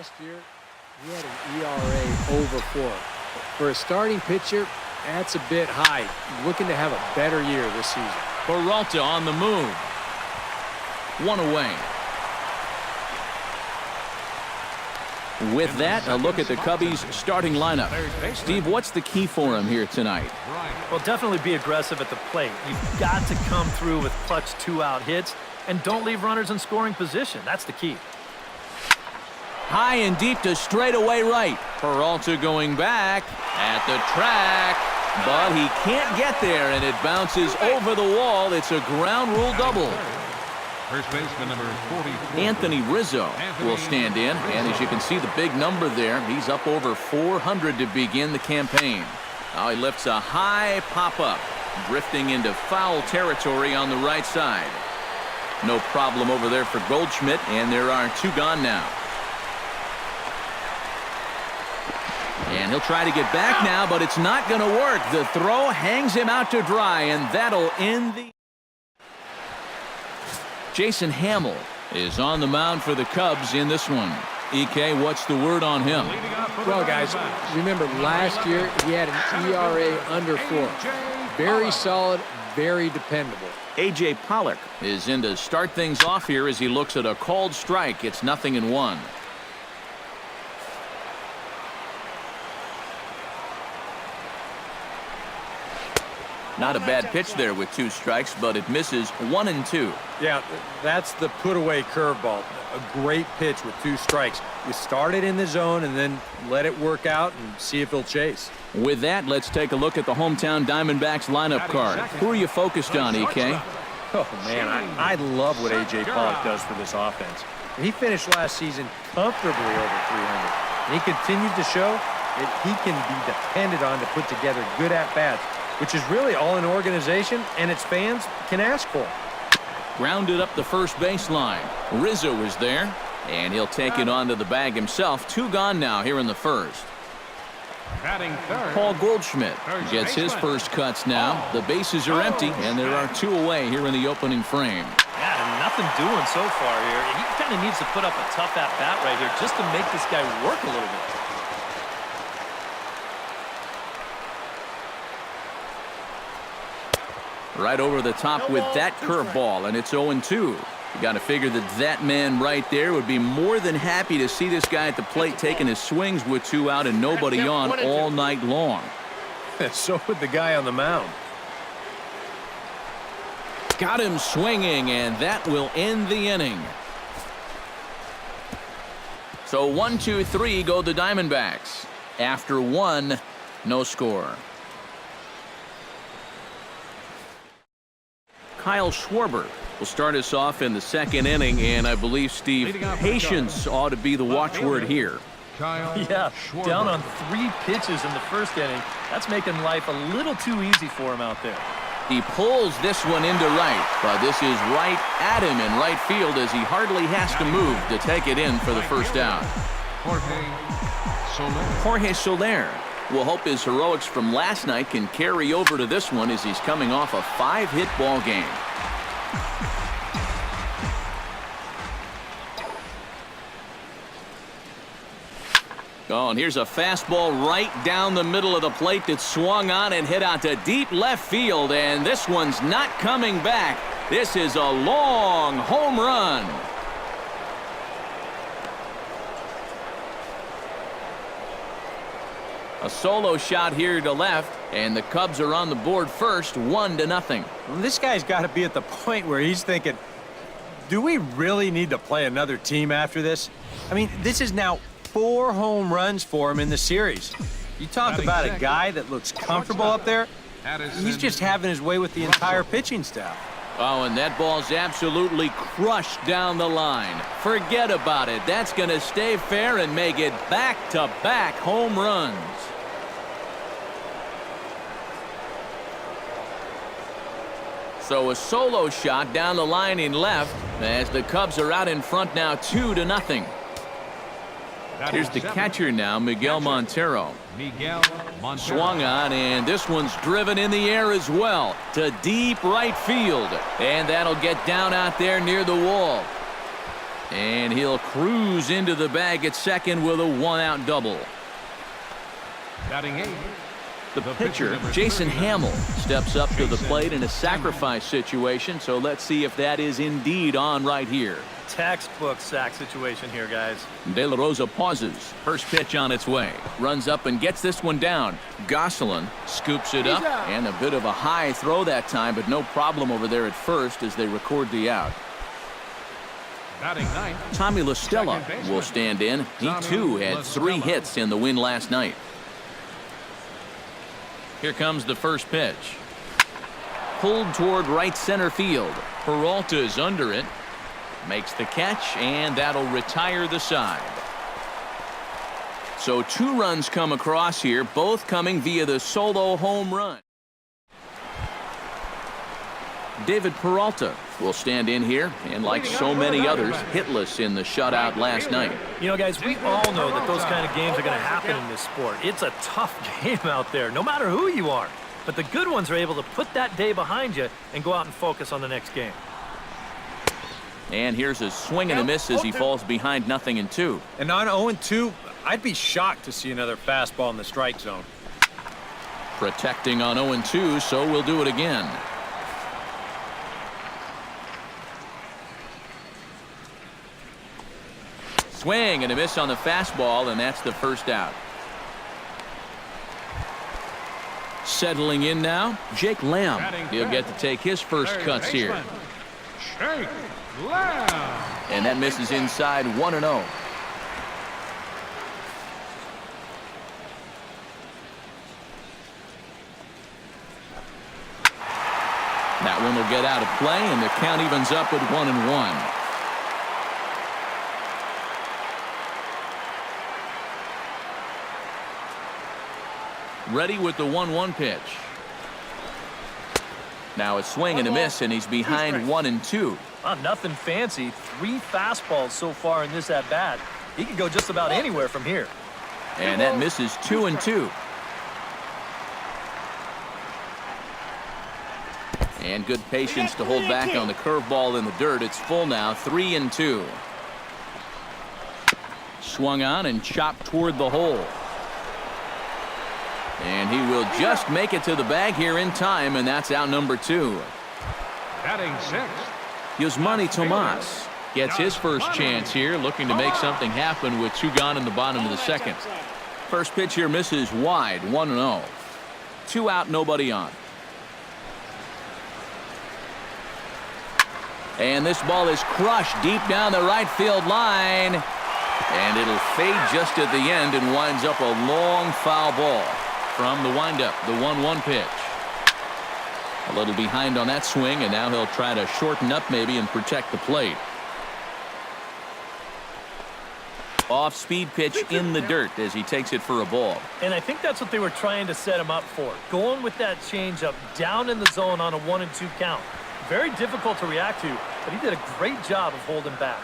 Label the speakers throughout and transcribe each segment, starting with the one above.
Speaker 1: last year, he had an ERA over 4. For a starting pitcher, that's a bit high. Looking to have a better year this season.
Speaker 2: Peralta on the move. 1 away. With that, a look at the Cubbies' starting lineup. Steve, what's the key for him here tonight?
Speaker 3: Well, definitely be aggressive at the plate. You've got to come through with clutch 2-out hits, and don't leave runners in scoring position. That's the key.
Speaker 2: High and deep to straightaway right. Peralta going back at the track, but he can't get there, and it bounces over the wall. It's a ground rule double.
Speaker 4: First baseman number 44.
Speaker 2: Anthony Rizzo will stand in, and as you can see the big number there, he's up over 400 to begin the campaign. Now he lifts a high pop-up, drifting into foul territory on the right side. No problem over there for Goldschmidt, and there are 2 gone now. And he'll try to get back now, but it's not going to work. The throw hangs him out to dry, and that'll end the... Jason Hamill is on the mound for the Cubs in this one. EK, what's the word on him?
Speaker 1: Well, guys, remember last year he had an ERA under 4. Very solid, very dependable.
Speaker 2: A.J. Pollock is in to start things off here as he looks at a called strike. It's 0-1. Not a bad pitch there with 2 strikes, but it misses 1 and 2.
Speaker 1: Yeah, that's the put-away curveball. A great pitch with 2 strikes. You start it in the zone and then let it work out and see if he'll chase.
Speaker 2: With that, let's take a look at the hometown Diamondbacks lineup card. Who are you focused on, EK?
Speaker 1: Oh, man, I love what A.J. Pollock does for this offense. He finished last season comfortably over 300. And he continued to show that he can be depended on to put together good at-bats, which is really all an organization and its fans can ask for.
Speaker 2: Grounded up the first baseline. Rizzo is there, and he'll take it onto the bag himself. 2 gone now here in the first.
Speaker 4: Batting third.
Speaker 2: Paul Goldschmidt gets his first cuts now. The bases are empty, and there are 2 away here in the opening frame.
Speaker 3: Yeah, nothing doing so far here. He kind of needs to put up a tough at-bat right here just to make this guy work a little bit.
Speaker 2: Right over the top with that curveball, and it's 0-2. You got to figure that that man right there would be more than happy to see this guy at the plate taking his swings with 2 out and nobody on all night long.
Speaker 1: So would the guy on the mound.
Speaker 2: Got him swinging, and that will end the inning. So 1, 2, 3 go the Diamondbacks. After 1, no score. Kyle Schwarber will start us off in the 2nd inning, and I believe, Steve, patience ought to be the watchword here.
Speaker 3: Yeah, down on 3 pitches in the 1st inning. That's making life a little too easy for him out there.
Speaker 2: He pulls this one into right, but this is right at him in right field as he hardly has to move to take it in for the first out. Jorge Soler will hope his heroics from last night can carry over to this one as he's coming off a 5-hit ball game. Oh, and here's a fastball right down the middle of the plate that swung on and hit out to deep left field, and this one's not coming back. This is a long home run. A solo shot here to left, and the Cubs are on the board first, 1-0.
Speaker 1: Well, this guy's got to be at the point where he's thinking, do we really need to play another team after this? I mean, this is now 4 home runs for him in the series. You talk about a guy that looks comfortable up there. He's just having his way with the entire pitching staff.
Speaker 2: Oh, and that ball's absolutely crushed down the line. Forget about it. That's going to stay fair and make it back-to-back home runs. So a solo shot down the line in left as the Cubs are out in front now 2-0. Here's the catcher now, Miguel Montero. Swung on, and this one's driven in the air as well to deep right field. And that'll get down out there near the wall. And he'll cruise into the bag at second with a one-out double.
Speaker 4: Batting 8.
Speaker 2: The pitcher, Jason Hamill, steps up to the plate in a sacrifice situation, so let's see if that is indeed on right here.
Speaker 3: Textbook sack situation here, guys.
Speaker 2: De La Rosa pauses. First pitch on its way. Runs up and gets this one down. Gosselin scoops it up, and a bit of a high throw that time, but no problem over there at first as they record the out.
Speaker 4: Batting 9.
Speaker 2: Tommy La Stella will stand in. He too had 3 hits in the win last night. Here comes the first pitch. Pulled toward right center field. Peralta is under it. Makes the catch, and that'll retire the side. So 2 runs come across here, both coming via the solo home run. David Peralta will stand in here, and like so many others, hitless in the shutout last night.
Speaker 3: You know, guys, we all know that those kind of games are going to happen in this sport. It's a tough game out there, no matter who you are. But the good ones are able to put that day behind you and go out and focus on the next game.
Speaker 2: And here's a swing and a miss as he falls behind 0-2.
Speaker 1: And on 0-2, I'd be shocked to see another fastball in the strike zone.
Speaker 2: Protecting on 0-2, so we'll do it again. Swing and a miss on the fastball, and that's the first out. Settling in now, Jake Lamb. He'll get to take his first cuts here.
Speaker 4: Jake Lamb.
Speaker 2: And that misses inside 1-0. That one will get out of play, and the count evens up at 1-1. Ready with the 1-1 pitch. Now a swing and a miss, and he's behind 1-2.
Speaker 3: Nothing fancy. 3 fastballs so far in this at-bat. He could go just about anywhere from here.
Speaker 2: And that misses 2-2. And good patience to hold back on the curveball in the dirt. It's full now, 3-2. Swung on and chopped toward the hole. And he will just make it to the bag here in time, and that's out number 2.
Speaker 4: Batting 6.
Speaker 2: Yusmani Tomas gets his first chance here, looking to make something happen with 2 gone in the bottom of the second. First pitch here misses wide, 1-0. 2 out, nobody on. And this ball is crushed deep down the right field line. And it'll fade just at the end and winds up a long foul ball. From the windup, the 1-1 pitch. A little behind on that swing, and now he'll try to shorten up maybe and protect the plate. Off-speed pitch in the dirt as he takes it for a ball.
Speaker 3: And I think that's what they were trying to set him up for. Going with that changeup down in the zone on a 1-2 count. Very difficult to react to, but he did a great job of holding back.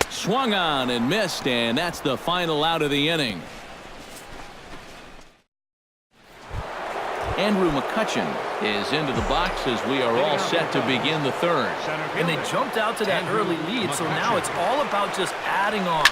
Speaker 2: Swung on and missed, and that's the final out of the inning. Andrew McCutchen is into the box as we are all set to begin the third.
Speaker 3: And they jumped out to that early lead, so now it's all about just adding on.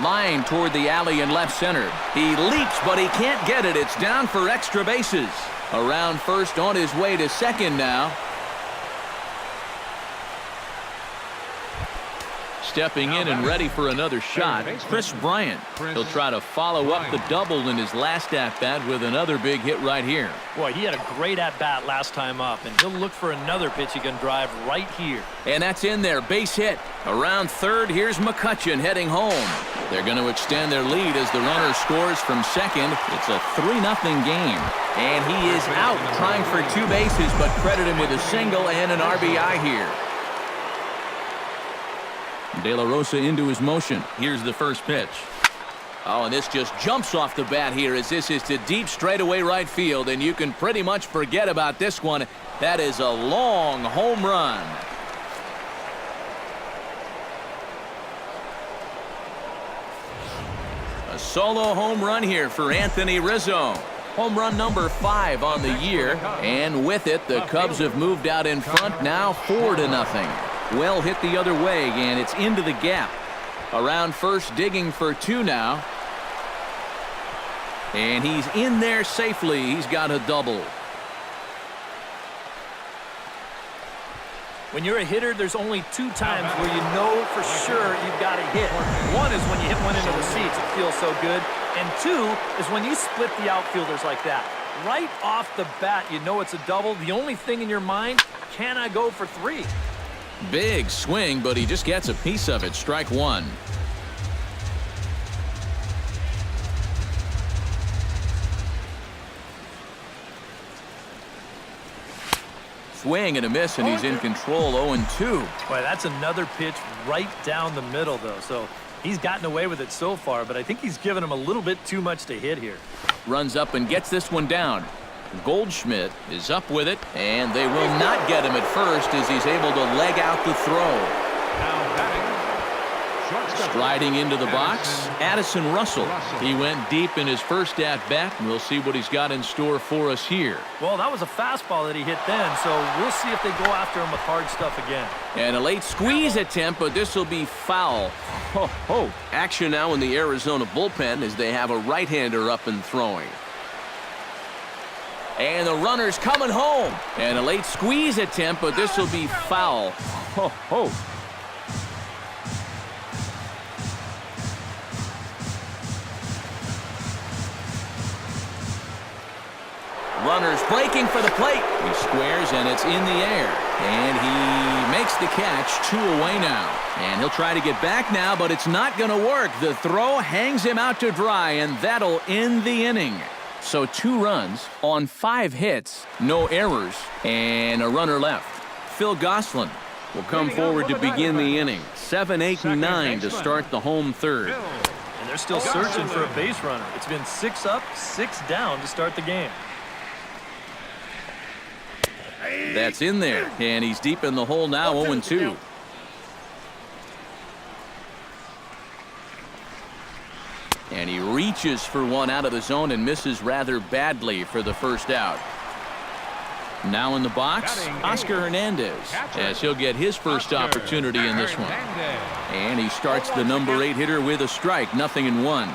Speaker 2: Line toward the alley in left center. He leaps, but he can't get it. It's down for extra bases. Around first, on his way to second now. Stepping in and ready for another shot, Chris Bryant. He'll try to follow up the double in his last at-bat with another big hit right here.
Speaker 3: Boy, he had a great at-bat last time up, and he'll look for another pitch he can drive right here.
Speaker 2: And that's in there, base hit. Around third, here's McCutchen heading home. They're going to extend their lead as the runner scores from second. It's a 3-0 game. And he is out trying for 2 bases, but credit him with a single and an RBI here. De La Rosa into his motion. Here's the first pitch. Oh, and this just jumps off the bat here as this is to deep straightaway right field, and you can pretty much forget about this one. That is a long home run. A solo home run here for Anthony Rizzo. Home run number 5 on the year, and with it, the Cubs have moved out in front now 4-0. Well hit the other way, and it's into the gap. Around first, digging for 2 now. And he's in there safely. He's got a double.
Speaker 3: When you're a hitter, there's only 2 times where you know for sure you've got a hit. One is when you hit one into the seats. It feels so good. And 2 is when you split the outfielders like that. Right off the bat, you know it's a double. The only thing in your mind, can I go for 3?
Speaker 2: Big swing, but he just gets a piece of it. Strike 1. Swing and a miss, and he's in control. 0-2.
Speaker 3: Boy, that's another pitch right down the middle, though. So he's gotten away with it so far, but I think he's given him a little bit too much to hit here.
Speaker 2: Runs up and gets this one down. Goldschmidt is up with it, and they will not get him at first as he's able to leg out the throw.
Speaker 4: Now batting, shortstop.
Speaker 2: Striding into the box, Addison Russell. He went deep in his first at-bat, and we'll see what he's got in store for us here.
Speaker 3: Well, that was a fastball that he hit then, so we'll see if they go after him with hard stuff again.
Speaker 2: And a late squeeze attempt, but this will be foul.
Speaker 5: Ho, ho. Action now in the Arizona bullpen as they have a right-hander up and throwing.
Speaker 2: And the runner's coming home. And a late squeeze attempt, but this will be foul. Ho, ho. Runner's breaking for the plate. He squares, and it's in the air. And he makes the catch. 2 away now. And he'll try to get back now, but it's not going to work. The throw hangs him out to dry, and that'll end the inning. So 2 runs on 5 hits, no errors, and a runner left. Phil Gosselin will come forward to begin the inning. 7, 8, and 9 to start the home third.
Speaker 3: And they're still searching for a base runner. It's been 6 up, 6 down to start the game.
Speaker 2: That's in there, and he's deep in the hole now, 0-2. And he reaches for one out of the zone and misses rather badly for the first out. Now in the box, Oscar Hernandez, as he'll get his first opportunity in this one. And he starts the number 8 hitter with a strike, 0-1.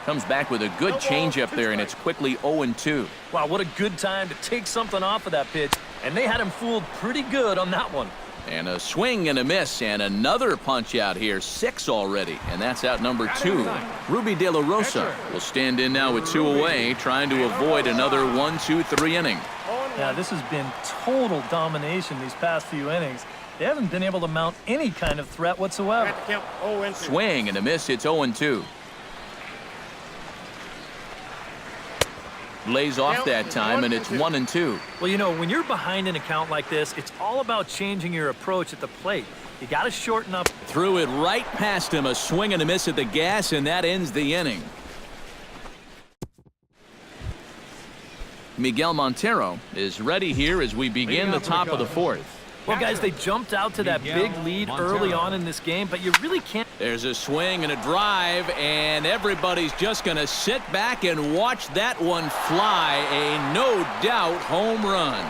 Speaker 2: Comes back with a good changeup there, and it's quickly 0-2.
Speaker 3: Wow, what a good time to take something off of that pitch. And they had him fooled pretty good on that one.
Speaker 2: And a swing and a miss, and another punch out here, 6 already, and that's out number 2. Ruby De La Rosa will stand in now with 2 away, trying to avoid another 1-2-3 inning.
Speaker 3: Yeah, this has been total domination these past few innings. They haven't been able to mount any kind of threat whatsoever.
Speaker 2: Swing and a miss, it's 0-2. Lays off that time, and it's 1-2.
Speaker 3: Well, you know, when you're behind an account like this, it's all about changing your approach at the plate. You got to shorten up.
Speaker 2: Threw it right past him, a swing and a miss at the gas, and that ends the inning. Miguel Montero is ready here as we begin the top of the 4th.
Speaker 3: Well, guys, they jumped out to that big lead early on in this game, but you really can't.
Speaker 2: There's a swing and a drive, and everybody's just going to sit back and watch that one fly. A no-doubt home run.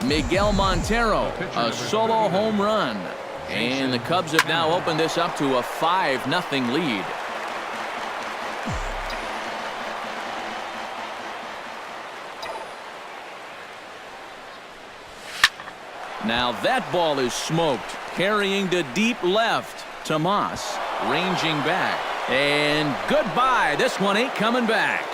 Speaker 2: Miguel Montero, a solo home run. And the Cubs have now opened this up to a 5-0 lead. Now that ball is smoked, carrying to deep left. Tomas ranging back. And goodbye. This one ain't coming back.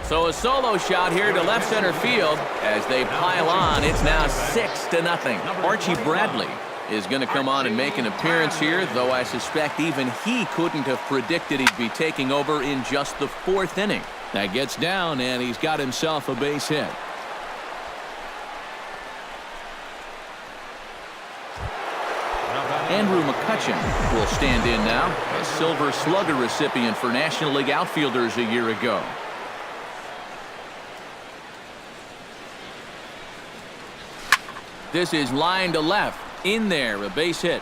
Speaker 2: So a solo shot here to left center field. As they pile on, it's now 6-0. Archie Bradley is going to come on and make an appearance here, though I suspect even he couldn't have predicted he'd be taking over in just the 4th inning. That gets down, and he's got himself a base hit. Andrew McCutchen will stand in now, a Silver Slugger recipient for National League outfielders a year ago. This is line to left. In there, a base hit.